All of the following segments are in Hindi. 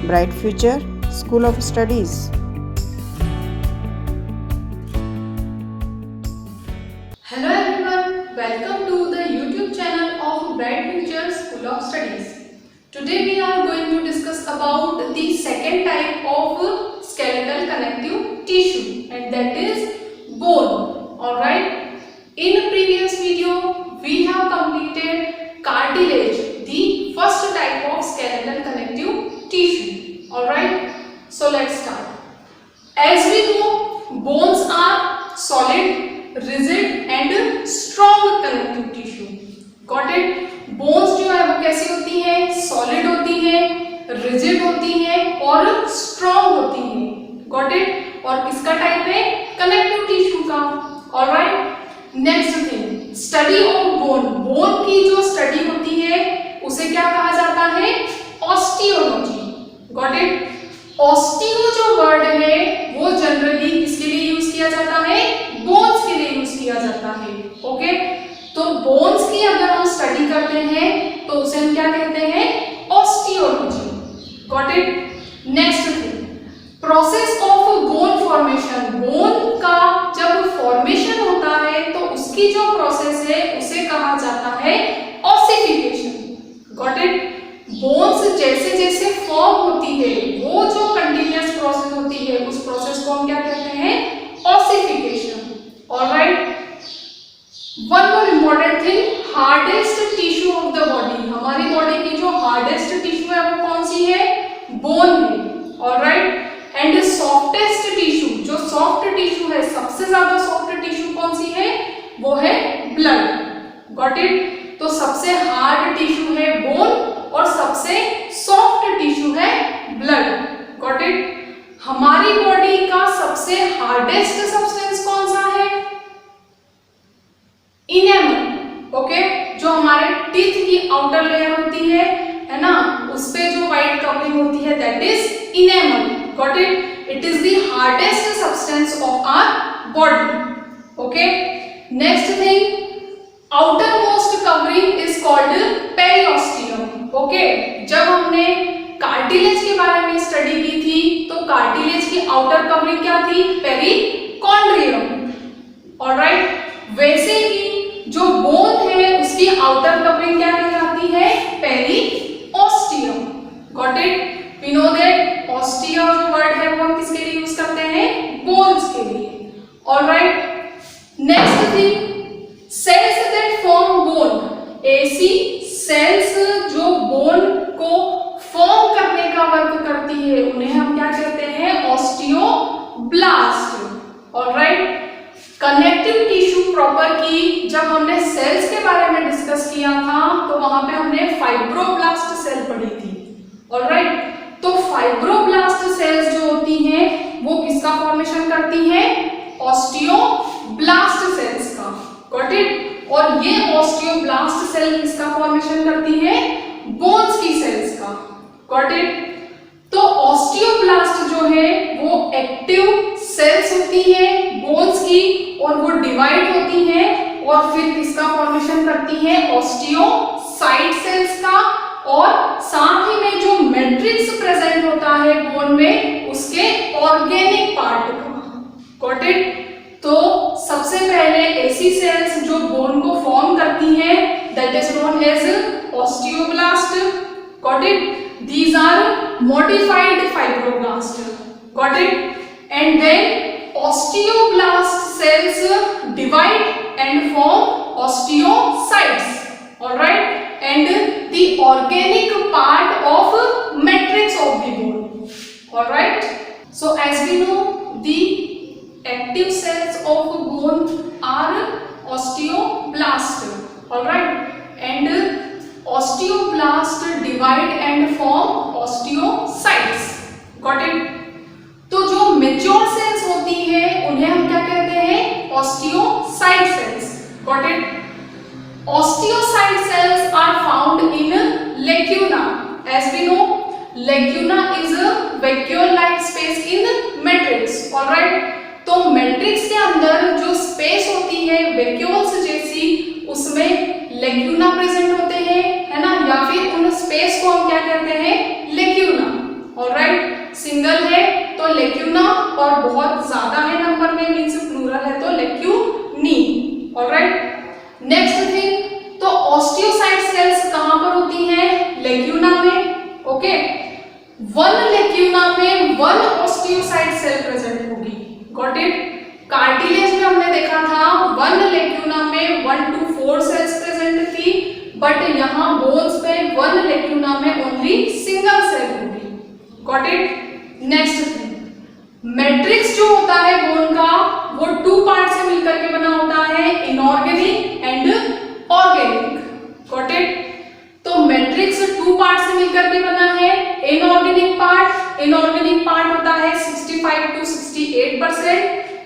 Bright Future School of Studies. Hello everyone, welcome to the YouTube channel of Bright Future School of Studies. Today we are going to discuss about the second type of skeletal connective tissue, and that is bone. Alright, in previous video we have completed cartilage, the first type of skeletal connective tissue. Alright, so let's start. As we know, bones are solid, rigid and strong connective tissue. Got it? Bones जो है वो कैसी होती हैं? सॉलिड होती हैं, रिजिड होती हैं और स्ट्रॉन्ग होती हैं. Got it? और किसका टाइप है? कनेक्टिव टिश्यू का. Alright, next thing, study of bone. Bone की जो स्टडी होती है उसे क्या कहा जाता है? ऑस्टियोलॉजी. Got it? ऑस्टियो जो वर्ड है वो जनरली किसके लिए यूज किया जाता है? बोन्स के लिए यूज किया जाता है. ओके, तो बोन्स की अगर हम स्टडी करते हैं तो उसे हम क्या कहते हैं? Osteology. Got it? Next thing, process of bone formation. Bone का जब फॉर्मेशन होता है तो उसकी जो प्रोसेस है उसे कहा जाता है ऑसिफिकेशन. Got it? बोन्स जैसे जैसे फॉर्म होती है वो जो कंटिन्यूअस प्रोसेस होती है उस प्रोसेस को हम क्या कहते हैं? Ossification. Alright, one more important thing, hardest tissue of the body. हमारी बॉडी की जो हार्डेस्ट टिश्यू है वो कौन सी है? बोन है. ऑलराइट, एंड सॉफ्टेस्ट टिश्यू, जो सॉफ्ट टिश्यू है, सबसे ज्यादा सॉफ्ट टिश्यू कौन सी है? वो है ब्लड. Got it? तो सबसे हार्ड टिश्यू है बोन और सबसे सॉफ्ट टिश्यू है ब्लड. Got it? हमारी बॉडी का सबसे हार्डेस्ट सब्सटेंस कौन सा है? इनेमल. ओके, जो हमारे टीथ की आउटर लेयर होती है ना, उस पे जो व्हाइट कवरिंग होती है that is enamel. Got it? It is the hardest substance of our body. Okay, next thing, outer most covering is called periosteum. Okay, जब हमने कार्टिलेज के बारे में स्टडी की थी तो कार्टिलेज की आउटर कवरिंग क्या थी? पेरिकॉन्ड्रियम. ऑलराइट, वैसे ही जो बोन है उसकी आउटर कवरिंग क्या कहलाती है? Periosteum. Got it? We know that osteo जो वर्ड है वो हम किसके लिए यूज करते हैं? बोन्स के लिए. Alright, next thing, cells that form bone. ऐसी सेल्स जो बोन को फॉर्म करने का वर्क करती है उन्हें हम क्या कहते हैं? Osteoblast. Alright, connective tissue proper की जब हमने सेल्स के बारे में डिस्कस किया था तो वहां पे हमने फाइब्रोब्लास्ट सेल पढ़ी थी. ऑलराइट, तो फाइब्रोब्लास्ट सेल्स जो होती हैं वो किसका फॉर्मेशन करती हैं? ऑस्टियोब्लास्ट सेल्स का. Got it? और ये ऑस्टियोब्लास्ट सेल किसका फॉर्मेशन करती है? बोन्स की सेल्स का. Got it? तो ऑस्टियोब्लास्ट जो है वो एक्टिव सेल्स होती है बोन्स की और वो डिवाइड होती है और फिर किसका फॉर्मेशन करती है? ऑस्टियोसाइट सेल्स का. और साथ ही में जो मैट्रिक्स प्रेजेंट होता है बोन में उसके ऑर्गेनिक पार्ट का. Got it? तो सबसे पहले ऐसी सेल्स जो बोन को फॉर्म करती हैं that is known as osteoblast. Got it? These are modified fibroblasts. Got it? And then osteoblast cells divide and form osteocytes. All right? And the organic part of matrix of the bone. All right? So as we know, the active cells of bone are osteoblast. All right? And osteoblast divide and form osteocytes. Got it? तो जो मेच्योर सेल्स होती है उन्हें हम क्या कहते हैं? Osteocyte cells. Got it? Osteocyte cells are found in lacuna. As we know, lacuna is a vacuole like space in matrix. Alright, तो मैट्रिक्स के अंदर जो स्पेस होती है वैक्यूल्स जैसी उसमें लेक्यूना प्रेजेंट होते हैं, है ना, या फिर उन स्पेस को हम क्या कहते हैं? लेक्यूना. ऑलराइट, और बहुत ज्यादा है नंबर में मीन्स प्लूरल है तो लेक्यूनी। ऑलराइट, नेक्स्ट थिंग, तो ऑस्टियोसाइट सेल्स कहां पर होती हैं? लेक्यूना में। ओके, वन लेक्यूना में वन ऑस्टियोसाइट सेल प्रेजेंट होगी। Got it? कार्टिलेज में हमने देखा था वन लेक्यूना में 1 to 4 सेल्स प्रेजेंट थी, बट यहाँ बोन्स पे वन लेक्यूना में ओनली सिंगल सेल होगी। Got it? Next thing, matrix जो होता है बोन का वो 2 पार्ट से मिलकर के बना होता है, inorganic and organic. Got it? तो मैट्रिक्स 2 पार्ट से मिलकर के बना है, इनऑर्गेनिक पार्ट होता है 65 to 68%,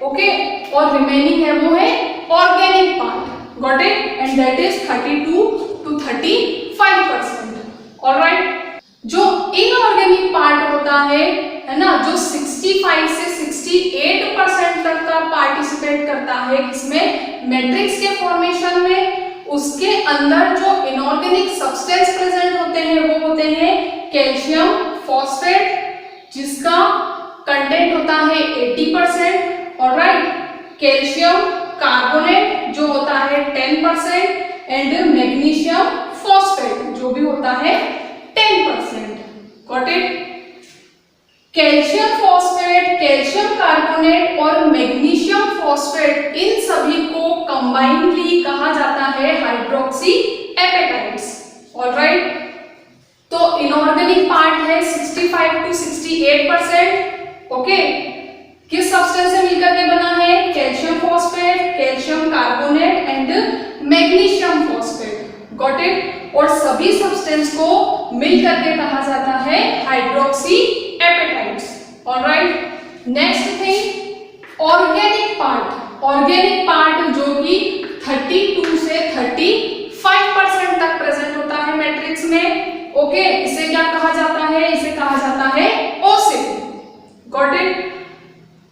ओके, और रिमेनिंग है वो है organic part. Got it? And that is 32 to 35%। Alright, जो इनऑर्गेनिक पार्ट होता है ना, जो 65 से 68% तक का पार्टिसिपेट करता है किसमें? मैट्रिक्स के फॉर्मेशन में। उसके अंदर जो इनऑर्गेनिक सब्सटेंस प्रेजेंट होते हैं वो होते हैं कैल्शियम फॉस्फेट, जिसका कंटेंट होता है 80%। ऑलराइट, कैल्शियम कार्बोनेट जो होता है 10% एंड मैग्नीशियम फॉस्फेट जो भी होता है 10%। Got it? Calcium phosphate, calcium carbonate और मैग्नीशियम फॉस्फेट, इन सभी को कंबाइनली कहा जाता है हाइड्रोक्सी एपेटाइट्स। ऑलराइट, तो इनऑर्गेनिक पार्ट है 65 to 68%। ओके, किस सब्सटेंस से मिलकर के बना है? Calcium phosphate, calcium carbonate and magnesium phosphate. Got it? और सभी सब्सटेंस को मिलकर के कहा जाता है hydroxy appetites. Alright, next thing, organic part जो कि 32 से 35% तक प्रेजेंट होता है मैट्रिक्स में। ओके, इसे क्या कहा जाता है? इसे कहा जाता है ओसिन। Got it?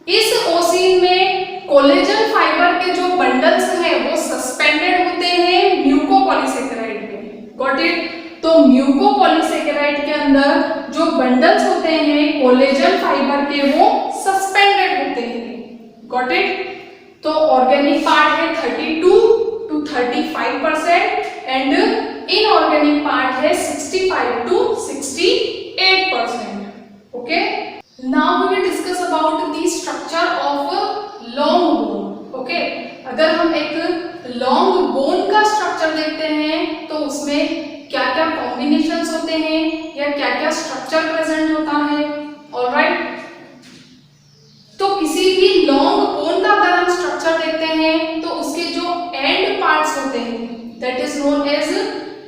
इस ओसिन में कोलेजन फाइबर के जो बंडल्स हैं वो सस्पेंडेड होते हैं म्यूकोपॉलीसेकेराइड में। Got it? तो म्यूकोपॉलीसेकेराइड के अंदर जो बंडल्स होते हैं कोलेजन फाइबर के वो सस्पेंडेड होते हैं। Got it? तो ऑर्गेनिक पार्ट है 32 to 35% एंड इनऑर्गेनिक पार्ट है 65 to 68%. Okay? Now we will discuss about the structure of a long bone. Okay? अगर हम एक लॉन्ग बोन का स्ट्रक्चर देखते हैं तो उसमें क्या क्या कॉम्बिनेशंस होते हैं या क्या क्या स्ट्रक्चर प्रेजेंट होता है। ऑलराइट, तो किसी भी लॉन्ग बोन का अगर हम स्ट्रक्चर देखते हैं तो उसके जो एंड पार्ट्स होते हैं that is known as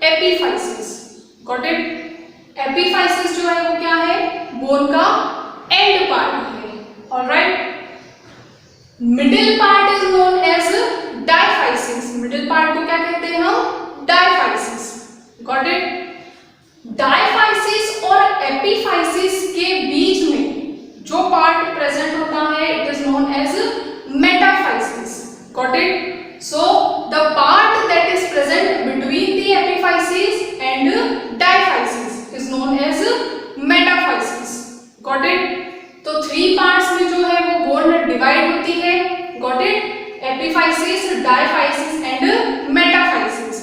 epiphysis. Got it? Epiphysis जो है वो क्या है? बोन का एंड पार्ट है। Alright, middle part is known as diaphysis. Middle part को क्या कहते हैं हम? डायफाइसिस। Got it? डायफाइसिस और एपिफाइसिस के बीच में जो पार्ट प्रेजेंट होता है it is known as metaphysis. Got it? So the part that is present between the epiphysis and diaphysis is known as metaphysis. Got it? तो 3 पार्ट्स में जो है वो बोन डिवाइड होती है। Got it? Epiphysis, diaphysis and metaphysis.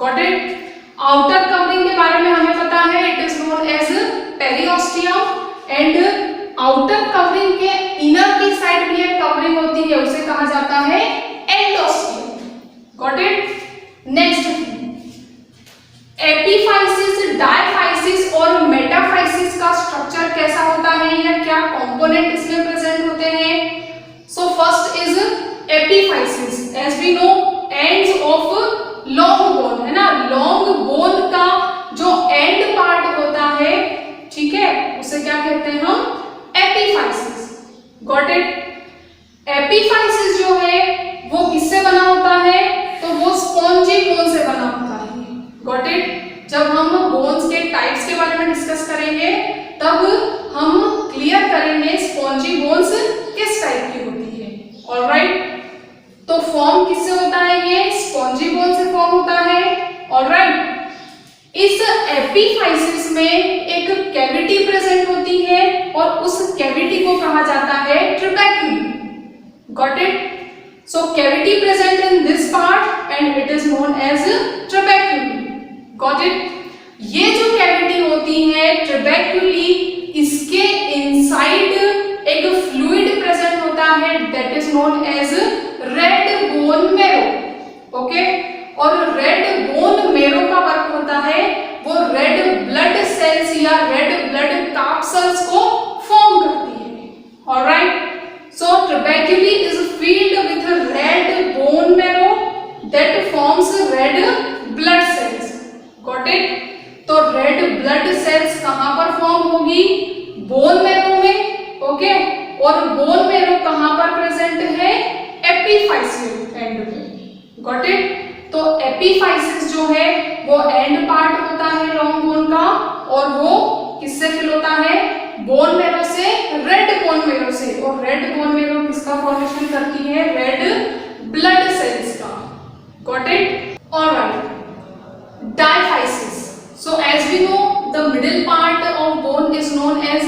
Got it? Outer covering के बारे में हमें पता है it is known as periosteum and outer covering के इनर की साइड भी एक कवरिंग होती है उसे कहा जाता है endosteum. Got it? Next, epiphysis, diaphysis और मेटाफाइसिस का स्ट्रक्चर कैसा होता है या क्या कंपोनेंट इसमें प्रेजेंट होते हैं। So first is epiphysis. As we know ends of long bone है ना, लॉन्ग बोन का जो एंड पार्ट होता है, ठीक है, उसे क्या कहते हैं हम? एपिफाइसिस। Got it? एपिफाइसिस जो है वो किससे बना होता है? तो वो स्पॉन्जी बोन से बना होता है। Got it? जब हम बोन्स के टाइप्स के बारे में डिस्कस करेंगे तब हम क्लियर करेंगे स्पॉन्जी बोन्स किस टाइप की होती है। ऑलराइट, तो फॉर्म किससे होता है? ये स्पॉन्जी बोन से फॉर्म होता है। ऑलराइट, इस एपिफाइसिस में एक कैविटी प्रेजेंट होती है और उस कैविटी को कहा जाता है trabeculae. Got it? So cavity present in this part and it is known as trabeculae. Got it? ये जो कैविटी होती है ट्रबैक्यूली, इसके इनसाइड एक फ्लूइड प्रेजेंट होता है that is known as red bone marrow. Okay? और रेड बोन मैरो का वर्क होता है वो रेड ब्लड सेल्स या रेड ब्लड कैप्सूल्स को फॉर्म करती है। Alright? So trabeculae is filled with red bone marrow that forms red blood cells. Got it? तो रेड ब्लड सेल्स कहां पर फॉर्म होगी? बोन मैरो में। ओके? और बोन मैरो कहां पर प्रेजेंट है? एपिफाइसियल एंड में। Got it? तो एपिफाइसिस जो है वो एंड पार्ट होता है लॉन्ग बोन का और वो किससे फिल होता है? बोन मैरो से, रेड बोन मैरो से। और रेड बोन मैरो किसका फॉर्मेशन करती है? रेड ब्लड सेल्स का। Got it? Alright. Diaphysis. So as we know, the middle part of bone is known as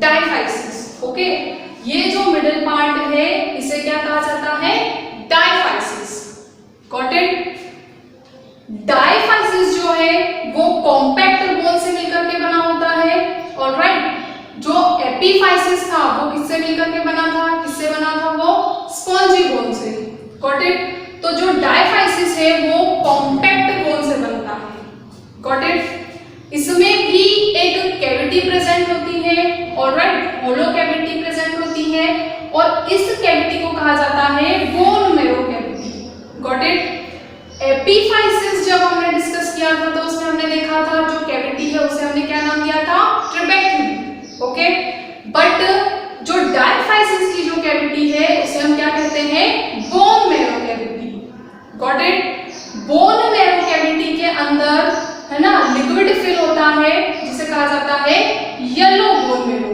diaphysis. Okay? ये जो middle part है इसे क्या कहा जाता है? Diaphysis. Got it? Diaphysis जो है वो compact bone से मिलकर के बना होता है। Alright? जो epiphysis था वो किससे मिलकर के बना था? किससे बना था वो? Spongy bone से। Got it? तो जो diaphysis है वो compact bone से बनता है। Got it? इसमें भी एक कैविटी प्रेजेंट होती है। ऑलराइट? होलो कैविटी प्रेजेंट होती है और इस कैविटी को कहा जाता है bone marrow cavity. Got it? Epiphysis जब हमने डिस्कस किया था तो उसमें हमने देखा था जो कैविटी है उसे हमने क्या नाम दिया था? ट्रबैक्यूली। ओके? बट जो डायफाइसिस की जो कैविटी है उसे हम क्या कहते हैं? Bone marrow cavity. Got it? Bone marrow cavity के अंदर है ना लिक्विड फिल होता है जिसे कहा जाता है yellow bone marrow.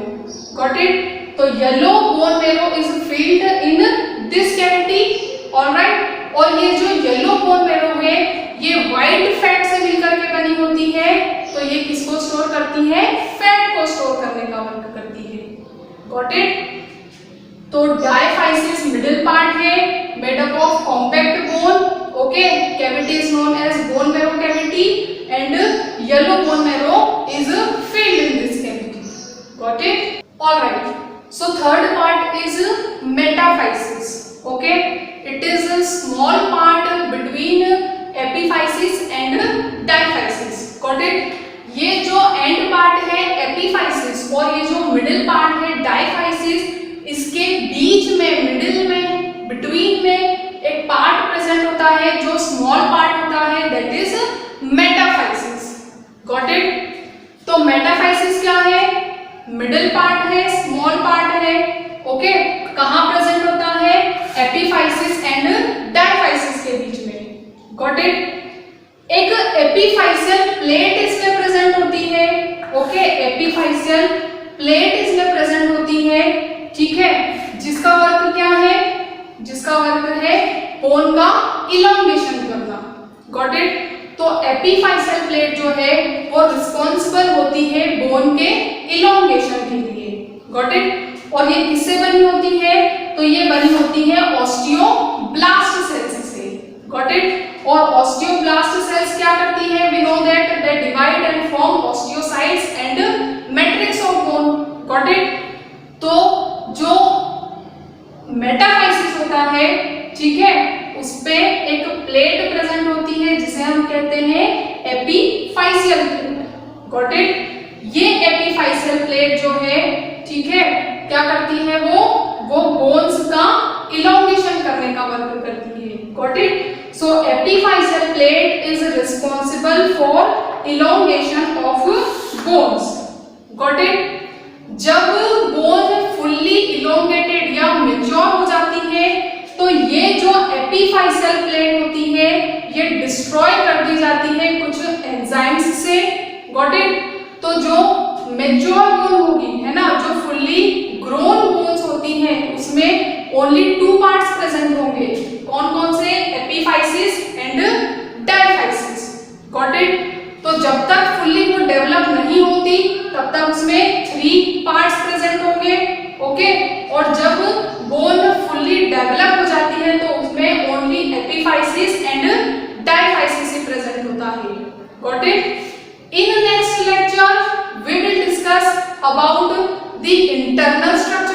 Got it? तो yellow bone marrow is filled in this cavity. Alright? और ये जो येलो बोन मैरो है ये व्हाइट फैट से मिलकर के बनी होती है। तो ये किसको स्टोर करती है? फैट को स्टोर करने का वर्क करती है। Got it? तो डायफाइसिस मिडिल पार्ट है made up of compact bone. Okay? Cavity is known as bone marrow cavity and yellow bone marrow is filled in this cavity. Got it? Alright. So third part is metaphysis. Okay? It is a small part between epiphysis and diaphysis. Got it? ये जो end part है epiphysis और ये जो middle part है diaphysis, इसके बीच में middle में between में एक part present होता है जो small part होता है that is metaphysis. Got it? तो मेटाफाइसिस क्या है? मिडिल पार्ट है, स्मॉल पार्ट है। ओके? कहां प्रेजेंट होता है? एपिफाइसिस एंड डायफाइसिस के बीच में। Got it? एक एपिफाइसियल प्लेट इसमें प्रेजेंट होती है। ओके? एपिफाइसियल प्लेट इसमें प्रेजेंट होती है। ठीक है? जिसका वर्क क्या है? जिसका वर्क है बोन का इलॉन्गेशन करना। Got it? तो एपिफाइसियल प्लेट जो है वो रिस्पॉन्सिबल होती है बोन के इलॉन्गेशन के लिए। Got it? और ये किससे बनी होती है? तो ये बनी होती है ऑस्टियोब्लास्ट सेल्स से। Got it? और ऑस्टियोब्लास्ट सेल्स क्या करती है? We know that they divide and form osteocytes and matrix of bone. Got it? तो जो मेटाफाइसिस होता है, ठीक है, उस पे एक प्लेट प्रेजेंट होती है जिसे हम कहते हैं एपिफाइसियल प्लेट। Got it? ये एपिफाइसियल प्लेट जो है, ठीक है, क्या करती है? वो बोन्स का इलॉन्गेशन करने का वर्क करती है। Got it? So epiphyseal plate is responsible for elongation of bones. Got it? जब बोन फुल्ली इलॉन्गेटेड या मैच्योर हो जाती है तो ये जो एपिफाइसियल प्लेट होती है ये डिस्ट्रॉय कर दी जाती है कुछ एंजाइम्स से। Got it? तो जो मैच्योर बोन होगी, है ना, जो फुल्ली ग्रोन बोन्स होती हैं उसमें ओनली टू पार्ट्स प्रेजेंट होंगे। कौन कौन से? Epiphysis and diaphysis. Got it? तो जब तक उसमें 3 पार्ट्स प्रेजेंट होंगे, ओके। और जब बोन फुल्ली डेवलप हो जाती है तो उसमें ओनली एपिफाइसिस एंड डायफाइसिस ही प्रेजेंट होता है। Got it? In next lecture we will discuss about the internal structure